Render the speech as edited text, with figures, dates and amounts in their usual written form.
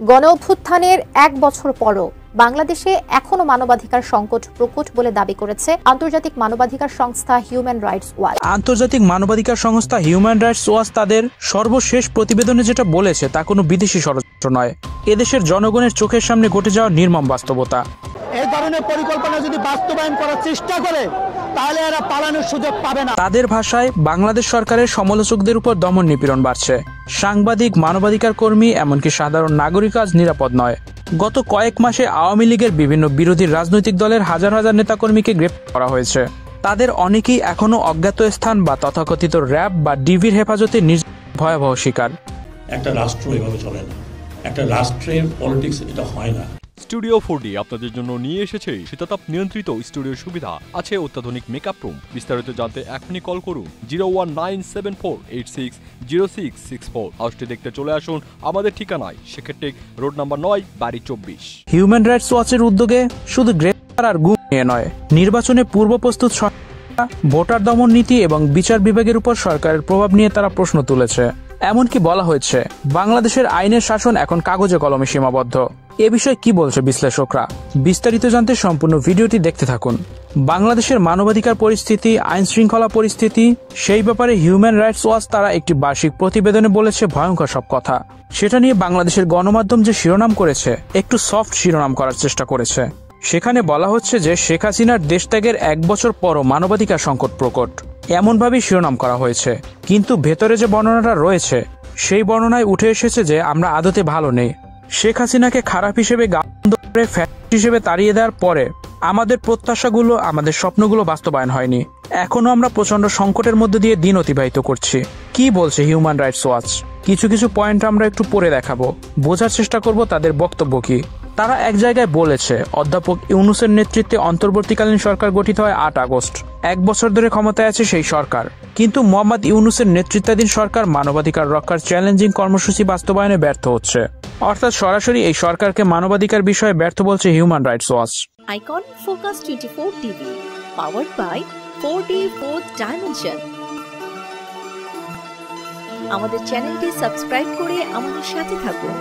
গণ অভ্যুত্থানের ১ বছর পরও বাংলাদেশে এখনো মানবাধিকার সংকট প্রকট বলে দাবি করেছে আন্তর্জাতিক মানবাধিকার সংস্থা হিউম্যান রাইটস ওয়াচ। আন্তর্জাতিক মানবাধিকার সংস্থা হিউম্যান রাইটস ওয়াচ তাদের সর্বশেষ প্রতিবেদনে যেটা বলেছে তা কোনো বিদেশি ষড়যন্ত্র নয়, এদেশের জনগণের চোখের সামনে ঘটে যাওয়া নির্মম বাস্তবতা। এই ধরনের পরিকল্পনা যদি বাস্তবায়ন করার চেষ্টা করে তাহলে এরা পালানোর সুযোগ পাবে না। তাদের ভাষায় বাংলাদেশ সরকারের সমালোচকদের উপর দমন নিপীড়ন বাড়ছে। সাংবাদিক, মানবাধিকার কর্মী, এমনকি সাধারণ নাগরিক আজ নিরাপদ নয়। গত কয়েক মাসে আওয়ামী লীগের বিভিন্ন বিরোধী রাজনৈতিক দলের হাজার হাজার নেতাকর্মীকে গ্রেপ্তার করা হয়েছে। তাদের অনেকেই এখনো অজ্ঞাত স্থান বা তথাকথিত র্যাব বা ডিবির হেফাজতে ভয়াবহ শিকার। একটা রাষ্ট্র এভাবে চলে না, একটা রাষ্ট্রের পলিটিক্স এটা হয় না। স্টুডিও 4D আপনাদের জন্য নিয়ে এসেছে শীতাতাপ নিয়ন্ত্রিত স্টুডিও সুবিধা, আছে অত্যাধুনিক মেকআপ রুম। বিস্তারিত জানতে এখনই কল করুন 01974860664। হাউসটি দেখতে চলে আসুন আমাদের ঠিকানায়, সেক্ষেত্রে রোড নাম্বার 9, বাড়ি 24। হিউম্যান রাইটস ওয়াচের উদ্যোগে শুধু গ্রেপ্তার আর গুম নিয়ে নয়, নির্বাচনে পূর্ব প্রস্তুত ভোটার দমন নীতি এবং বিচার বিভাগের উপর সরকারের প্রভাব নিয়ে তারা প্রশ্ন তুলেছে। এমনকি বলা হয়েছে বাংলাদেশের আইনের শাসন এখন কাগজে কলমে সীমাবদ্ধ। এ বিষয়ে কি বলছে বিশ্লেষকরা? বিস্তারিত জানতে সম্পূর্ণ ভিডিওটি দেখতে থাকুন। বাংলাদেশের মানবাধিকার পরিস্থিতি, আইন শৃঙ্খলা পরিস্থিতি, সেই ব্যাপারে হিউম্যান রাইটস ওয়াচ তারা একটি বার্ষিক প্রতিবেদনে বলেছে ভয়ঙ্কর সব কথা। সেটা নিয়ে বাংলাদেশের গণমাধ্যম যে শিরোনাম করেছে, একটু সফট শিরোনাম করার চেষ্টা করেছে। সেখানে বলা হচ্ছে যে শেখ হাসিনার দেশত্যাগের 1 বছর পরও মানবাধিকার সংকট প্রকট, এমনভাবেই শিরোনাম করা হয়েছে। কিন্তু ভেতরে যে বর্ণনাটা রয়েছে সেই বর্ণনায় উঠে এসেছে যে আমরা আদতে ভালো নেই। শেখ হাসিনাকে খারাপ হিসেবে ফ্যাসিস্ট হিসেবে তাড়িয়ে দেওয়ার পরে আমাদের প্রত্যাশাগুলো, আমাদের স্বপ্নগুলো বাস্তবায়ন হয়নি। এখনো আমরা প্রচন্ড সংকটের মধ্যে দিয়ে দিন অতিবাহিত করছি। কি বলছে হিউম্যান রাইটস ওয়াচ? কিছু কিছু পয়েন্ট আমরা একটু পড়ে দেখাবো, বোঝার চেষ্টা করব তাদের বক্তব্য কি। তারা এক জায়গায় বলেছে অধ্যাপক ইউনূসের নেতৃত্বে অন্তর্বর্তীকালীন সরকার গঠিত হয় 8 আগস্ট। 1 বছর ধরে ক্ষমতায় আছে সেই সরকার, কিন্তু মোহাম্মদ ইউনূসের নেতৃত্বাধীন সরকার মানবাধিকার রক্ষার চ্যালেঞ্জিং কর্মসূচি বাস্তবায়নে ব্যর্থ হচ্ছে। অর্থাৎ সরাসরি এই সরকারকে মানবাধিকার বিষয়ে ব্যর্থ বলছে Human Rights Watch. Icon focus 24 TV, powered by 4D Fourth Dimension। আমাদের চ্যানেলটি সাবস্ক্রাইব করে আমাদের সাথে থাকুন।